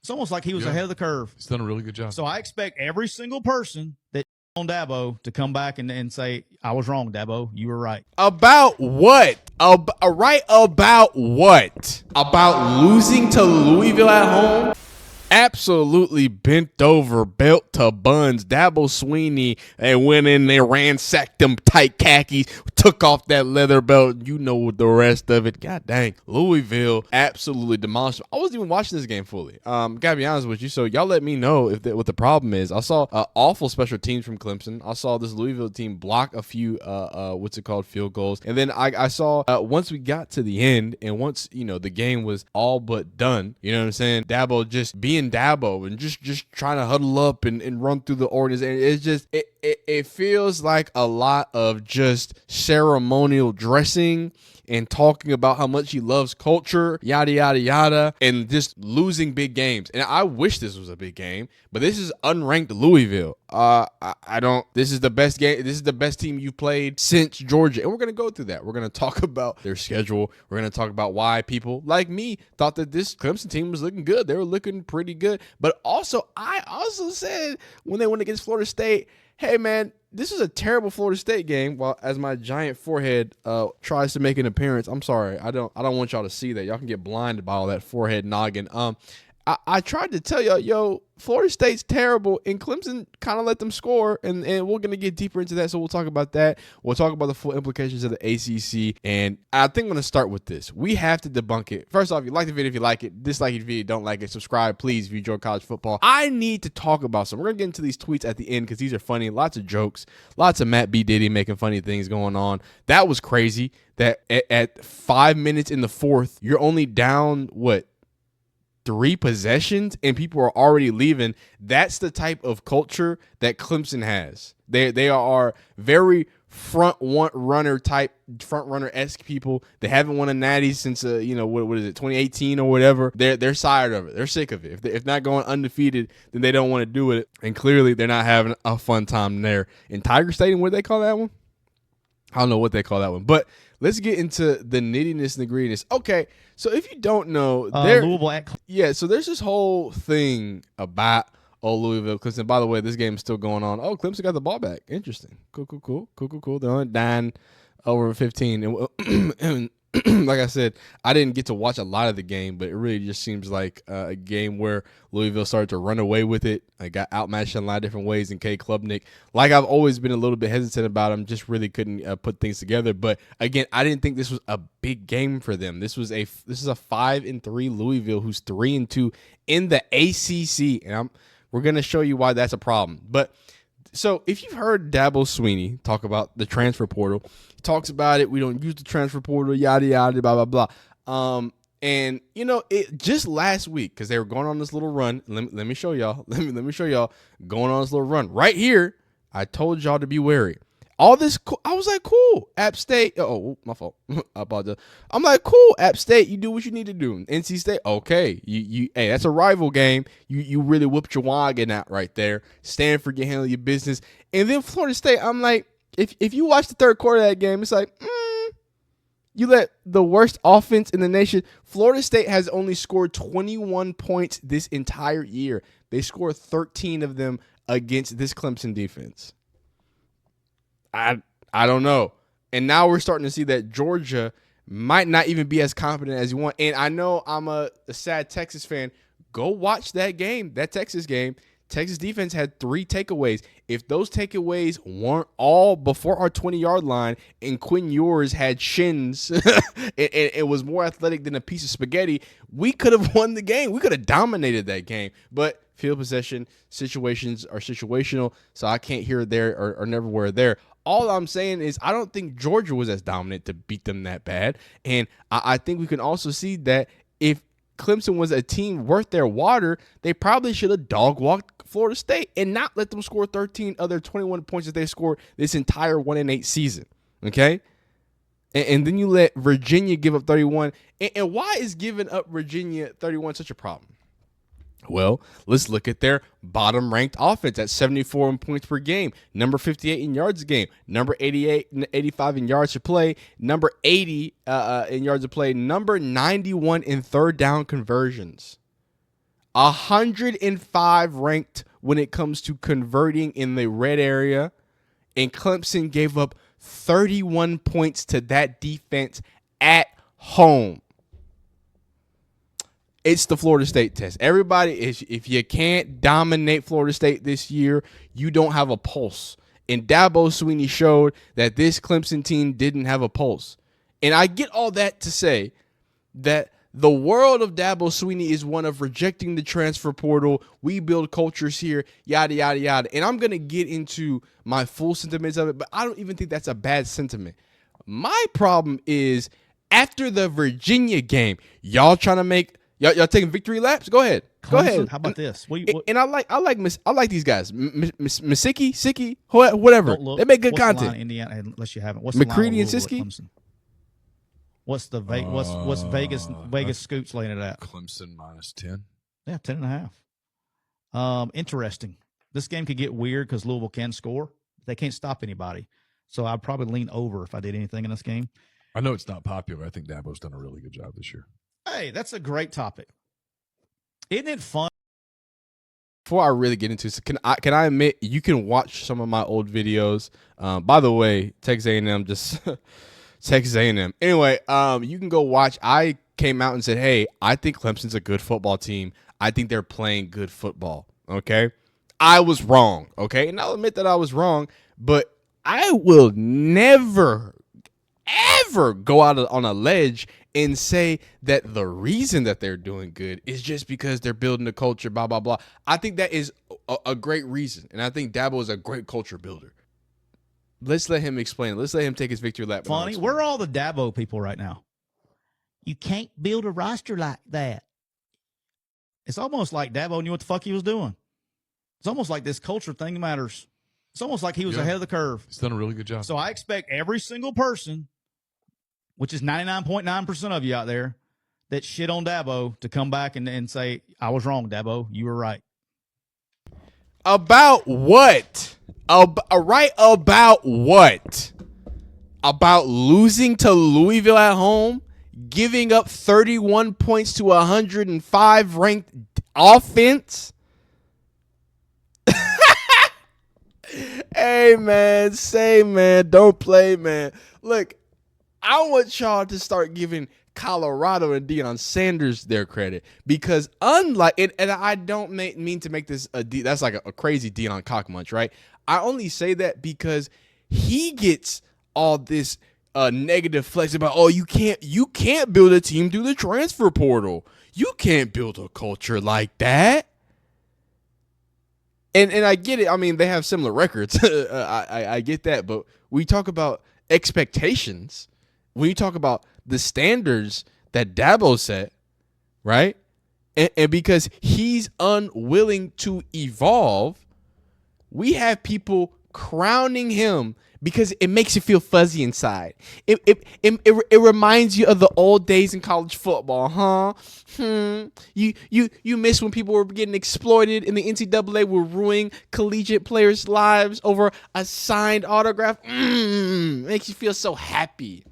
It's almost like he was ahead of the curve. He's done a really good job. So I expect every single person that on Dabo to come back and say, I was wrong, Dabo. You were right. About what? Right about what? About losing to Louisville at home? Absolutely bent over, belt to buns. Dabo Swinney and went in there, ransacked them tight khakis, took off that leather belt. You know the rest of it. God dang. Louisville absolutely demolished. I wasn't even watching this game fully. Gotta be honest with you. So y'all let me know if what the problem is. I saw awful special teams from Clemson. I saw this Louisville team block a few field goals. And then I saw once we got to the end and once, the game was all but done, you know what I'm saying? Dabo just being Dabo and just trying to huddle up and run through the organization. It's just it feels like a lot of just ceremonial dressing and talking about how much he loves culture, yada yada yada, and just losing big games. And I wish this was a big game, but this is unranked Louisville. I don't. This is the best game. This is the best team you've played since Georgia, and we're gonna go through that. We're gonna talk about their schedule. We're gonna talk about why people like me thought that this Clemson team was looking good. They were looking pretty good, but I also said when they went against Florida State, hey man, this is a terrible Florida State game. While as my giant forehead tries to make an appearance, I'm sorry, I don't want y'all to see that. Y'all can get blinded by all that forehead noggin. I tried to tell y'all, yo, Florida State's terrible, and Clemson kind of let them score, and we're going to get deeper into that, so we'll talk about that. We'll talk about the full implications of the ACC, and I think I'm going to start with this. We have to debunk it. First off, you like the video if you like it, dislike it if you don't like it, subscribe, please, if you enjoy college football. I need to talk about something. We're going to get into these tweets at the end because these are funny, lots of jokes, lots of Matt B. Diddy making funny things going on. That was crazy that at 5 minutes in the fourth, you're only down, 3 possessions and people are already leaving. That's the type of culture that Clemson has. They are very front runner-esque people. They haven't won a natty since what is it, 2018 or whatever. They're tired of it. They're sick of it. If not going undefeated, then they don't want to do it. And clearly they're not having a fun time there. In Tiger Stadium, what do they call that one? I don't know what they call that one, but let's get into the nittiness and the grittiness. Okay, so if you don't know, Louisville so there's this whole thing about Louisville, Clemson. By the way, this game is still going on. Oh, Clemson got the ball back. Interesting. Cool. They're on 9-15. And like I said, I didn't get to watch a lot of the game, but it really just seems like a game where Louisville started to run away with it. I got outmatched in a lot of different ways. And K. Klubnik, like I've always been a little bit hesitant about him, just really couldn't put things together. But again, I didn't think this was a big game for them. This is a 5-3 Louisville who's 3-2 in the ACC, and we're gonna show you why that's a problem. But so if you've heard Dabo Swinney talk about the transfer portal, he talks about it. We don't use the transfer portal, yada, yada, blah, blah, blah. And, it just last week, because they were going on this little run. Let me show y'all. Let me show y'all going on this little run. Right here, I told y'all to be wary. All this, I was like, cool, App State. Oh, my fault. I apologize. I'm like, cool, App State, you do what you need to do. NC State, okay. Hey, that's a rival game. You really whooped your wagon out right there. Stanford, you handle your business. And then Florida State, I'm like, if you watch the third quarter of that game, it's like, you let the worst offense in the nation. Florida State has only scored 21 points this entire year. They scored 13 of them against this Clemson defense. I don't know. And now we're starting to see that Georgia might not even be as competent as you want. And I know I'm a sad Texas fan. Go watch that game, that Texas game. Texas defense had 3 takeaways. If those takeaways weren't all before our 20-yard line and Quinn Ewers had shins and it was more athletic than a piece of spaghetti, we could have won the game. We could have dominated that game. But field possession situations are situational, so I can't hear there or never were there. All I'm saying is I don't think Georgia was as dominant to beat them that bad. And I think we can also see that if Clemson was a team worth their water, they probably should have dog-walked Florida State and not let them score 13 other 21 points that they scored this entire 1-8 season. Okay? And then you let Virginia give up 31. And why is giving up Virginia 31 such a problem? Well, let's look at their bottom-ranked offense at 74 in points per game, number 58 in yards a game, number 85 in yards per play, number 80 in yards of play, number 91 in third down conversions. 105 ranked when it comes to converting in the red area, and Clemson gave up 31 points to that defense at home. It's the Florida State test. Everybody, if you can't dominate Florida State this year, you don't have a pulse. And Dabo Swinney showed that this Clemson team didn't have a pulse. And I get all that to say that the world of Dabo Swinney is one of rejecting the transfer portal. We build cultures here, yada, yada, yada. And I'm going to get into my full sentiments of it, but I don't even think that's a bad sentiment. My problem is after the Virginia game, y'all trying to make y'all taking victory laps? Go ahead. Clemson, Go ahead. How about this? And I like these guys. Sicky, whatever. They make good content. The line, Indiana, unless you haven't. What's the McCready line and Siski? Clemson? What's the what's Vegas Scoots laying it at? Clemson -10. Yeah, 10.5. Interesting. This game could get weird because Louisville can score. They can't stop anybody. So I'd probably lean over if I did anything in this game. I know it's not popular. I think Dabo's done a really good job this year. Hey, that's a great topic. Isn't it fun? Before I really get into this, can I admit you can watch some of my old videos? By the way, Texas A&M just Texas A&M. Anyway, you can go watch. I came out and said, hey, I think Clemson's a good football team. I think they're playing good football. Okay, I was wrong. Okay, and I'll admit that I was wrong, but I will never ever go out on a ledge and say that the reason that they're doing good is just because they're building a culture, blah, blah, blah. I think that is a great reason, and I think Dabo is a great culture builder. Let's let him explain it. Let's let him take his victory lap. Funny, we're all the Dabo people right now. You can't build a roster like that. It's almost like Dabo knew what the fuck he was doing. It's almost like this culture thing matters. It's almost like he was ahead of the curve. He's done a really good job. So I expect every single person, which is 99.9% of you out there, that shit on Dabo to come back and say, I was wrong, Dabo. You were right. About what? Right about what? About losing to Louisville at home, giving up 31 points to 105 ranked offense? Hey, man, don't play, man. Look, I want y'all to start giving Colorado and Deion Sanders their credit because unlike it, and I don't mean to make this that's like a crazy Deion cockmunch, right? I only say that because he gets all this negative flex about, oh, you can't build a team through the transfer portal. You can't build a culture like that. And I get it. I mean, they have similar records. I get that. But we talk about expectations. When you talk about the standards that Dabo set, right? And because he's unwilling to evolve, we have people crowning him because it makes you feel fuzzy inside. It reminds you of the old days in college football, huh? You miss when people were getting exploited and the NCAA were ruining collegiate players' lives over a signed autograph. Makes you feel so happy.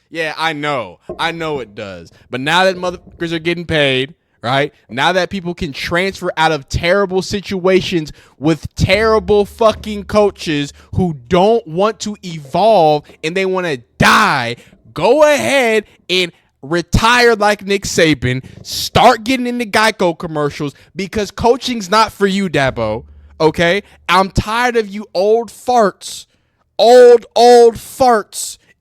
Yeah, I know it does. But now that motherfuckers are getting paid, right? Now that people can transfer out of terrible situations with terrible fucking coaches who don't want to evolve and they want to die, go ahead and retire like Nick Saban. Start getting into Geico commercials because coaching's not for you, Dabo. Okay? I'm tired of you old farts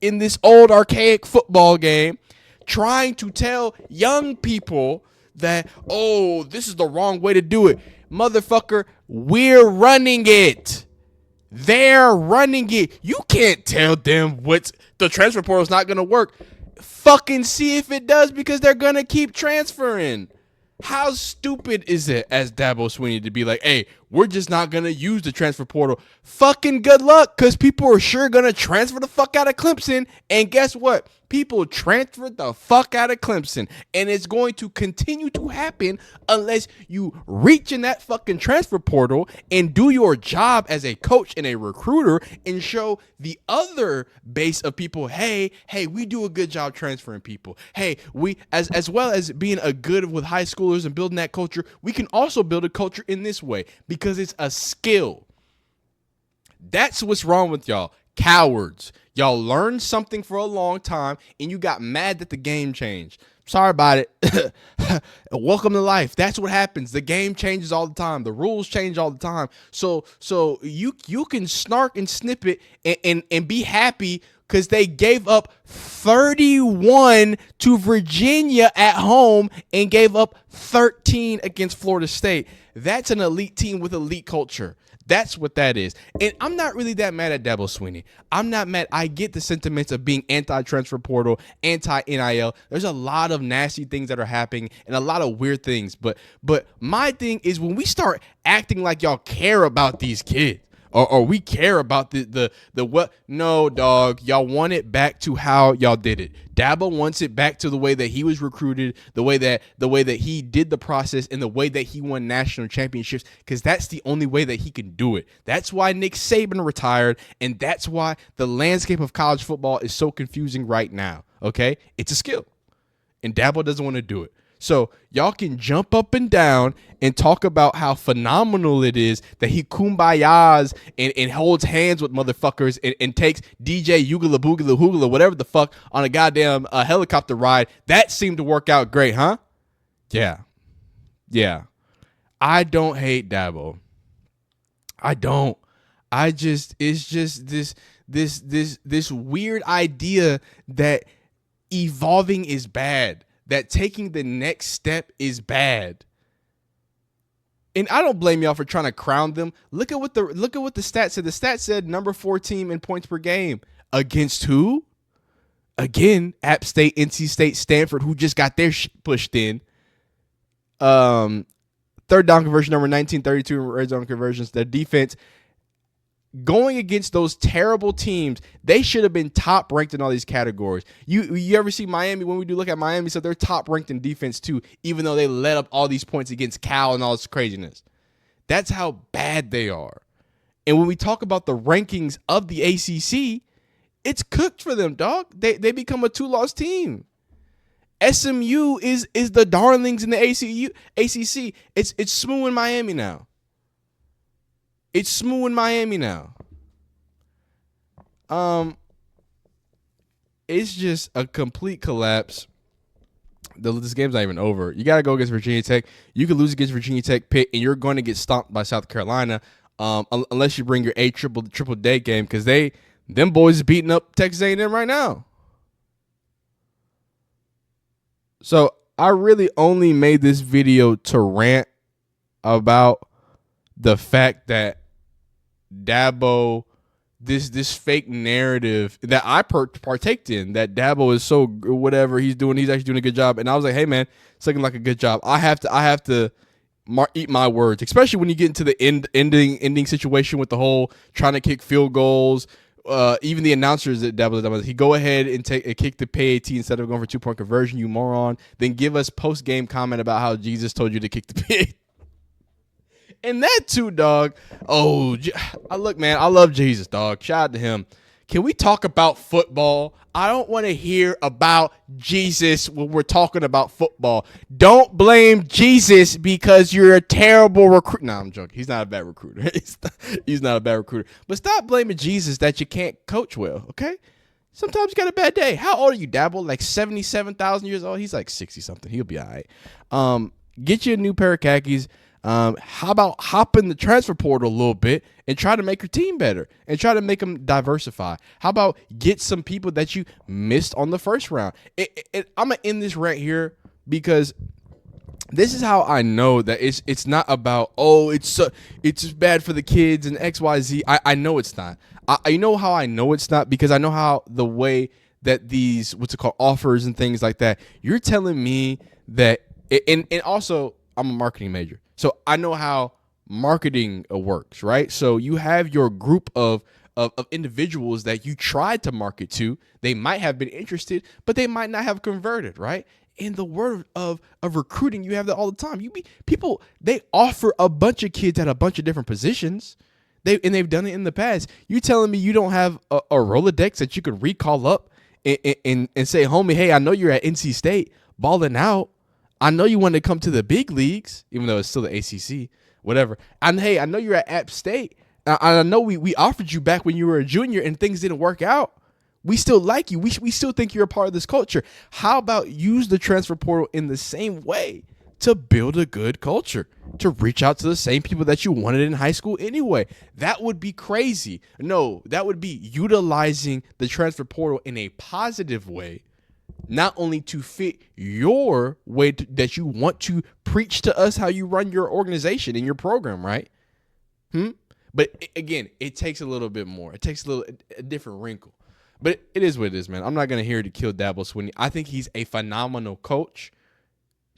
in this old archaic football game trying to tell young people that, oh, this is the wrong way to do it. Motherfucker, we're running it. They're running it. You can't tell them what the transfer portal is not going to work. Fucking see if it does because they're going to keep transferring. How stupid is it as Dabo Swinney to be like, hey, we're just not going to use the transfer portal. Fucking good luck, because people are sure going to transfer the fuck out of Clemson. And guess what? People transferred the fuck out of Clemson. And it's going to continue to happen unless you reach in that fucking transfer portal and do your job as a coach and a recruiter and show the other base of people, hey, we do a good job transferring people. Hey, we, as well as being a good with high schoolers and building that culture, we can also build a culture in this way because it's a skill. That's what's wrong with y'all. Cowards. Y'all learned something for a long time and you got mad that the game changed. Sorry about it. Welcome to life. That's what happens. The game changes all the time. The rules change all the time. So you can snark and snip it and be happy because they gave up 31 to Virginia at home and gave up 13 against Florida State. That's an elite team with elite culture. That's what that is. And I'm not really that mad at Dabo Swinney. I'm not mad. I get the sentiments of being anti-transfer portal, anti-NIL. There's a lot of nasty things that are happening and a lot of weird things. But my thing is when we start acting like y'all care about these kids, or we care about the what? No, dog. Y'all want it back to how y'all did it. Dabo wants it back to the way that he was recruited, the way that he did the process, and the way that he won national championships, because that's the only way that he can do it. That's why Nick Saban retired, and that's why the landscape of college football is so confusing right now. Okay? It's a skill, and Dabo doesn't want to do it. So y'all can jump up and down and talk about how phenomenal it is that he kumbayas and holds hands with motherfuckers and takes DJ Ugala Boogala Hoogala, whatever the fuck, on a goddamn helicopter ride. That seemed to work out great, huh? Yeah. I don't hate Dabo. I don't. It's just this weird idea that evolving is bad. That taking the next step is bad. And I don't blame y'all for trying to crown them. Look at what the stats said. The stats said number 4 team in points per game. Against who? Again, App State, NC State, Stanford, who just got their pushed in. Third down conversion number 1932 in red zone conversions. Their defense, going against those terrible teams, they should have been top ranked in all these categories. You ever see Miami? When we do look at Miami, so they're top ranked in defense too, even though they let up all these points against Cal and all this craziness. That's how bad they are. And when we talk about the rankings of the ACC, it's cooked for them, dog. They become a 2-loss team. SMU is the darlings in the ACC. It's smooth in Miami now. It's smooth in Miami now. It's just a complete collapse. This game's not even over. You got to go against Virginia Tech. You could lose against Virginia Tech, Pitt, and you're going to get stomped by South Carolina, unless you bring your triple day game, because them boys is beating up Texas A&M right now. So I really only made this video to rant about the fact that Dabo, this fake narrative that I partaked in, that Dabo is so whatever he's doing, he's actually doing a good job. And I was like, hey man, it's looking like a good job. I have to eat my words, especially when you get into the ending situation with the whole trying to kick field goals. Even the announcers that Dabo, he go ahead and kick the PAT instead of going for 2-point conversion, you moron. Then give us post game comment about how Jesus told you to kick the PAT. And that too, dog. Oh, look, man, I love Jesus, dog. Shout out to him. Can we talk about football? I don't want to hear about Jesus when we're talking about football. Don't blame Jesus because you're a terrible recruiter. No, I'm joking. He's not a bad recruiter. He's not a bad recruiter. But stop blaming Jesus that you can't coach well, okay? Sometimes you got a bad day. How old are you, Dabo? Like 77,000 years old? He's like 60-something. He'll be all right. Get you a new pair of khakis. How about hop in the transfer portal a little bit and try to make your team better and try to make them diversify? How about get some people that you missed on the first round? I'm going to end this right here because this is how I know that it's not about, it's bad for the kids and XYZ. I know it's not. I know how I know it's not because I know how the way that these, offers and things like that, you're telling me that, and also I'm a marketing major. So I know how marketing works, right? So you have your group of individuals that you tried to market to. They might have been interested, but they might not have converted, right? In the world of recruiting, you have that all the time. People, they offer a bunch of kids at a bunch of different positions. They've done it in the past. You telling me you don't have a Rolodex that you could recall up and say, homie, hey, I know you're at NC State balling out. I know you want to come to the big leagues, even though it's still the ACC, whatever. And hey, I know you're at App State. I know we offered you back when you were a junior and things didn't work out. We still like you. We still think you're a part of this culture. How about use the transfer portal in the same way to build a good culture, to reach out to the same people that you wanted in high school anyway? That would be crazy. No, that would be utilizing the transfer portal in a positive way, not only to fit your way that you want to preach to us how you run your organization and your program, right? But again, it takes a little bit more. It takes a different wrinkle. But it is what it is, man. I'm not going to hear to kill Dabo Swinney. I think he's a phenomenal coach.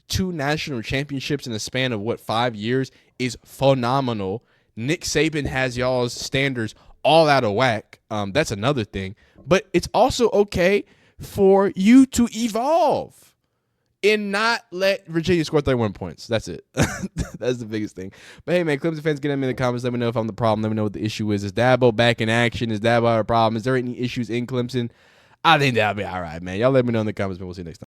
2 national championships in the span of, 5 years is phenomenal. Nick Saban has y'all's standards all out of whack. That's another thing. But it's also okay for you to evolve and not let Virginia score 31 points. That's it. That's the biggest thing. But hey, man, Clemson fans, get at me in the comments. Let me know if I'm the problem. Let me know what the issue is. Is Dabo back in action? Is Dabo a problem? Is there any issues in Clemson? I think that'll be all right, man. Y'all let me know in the comments, man. We'll see you next time.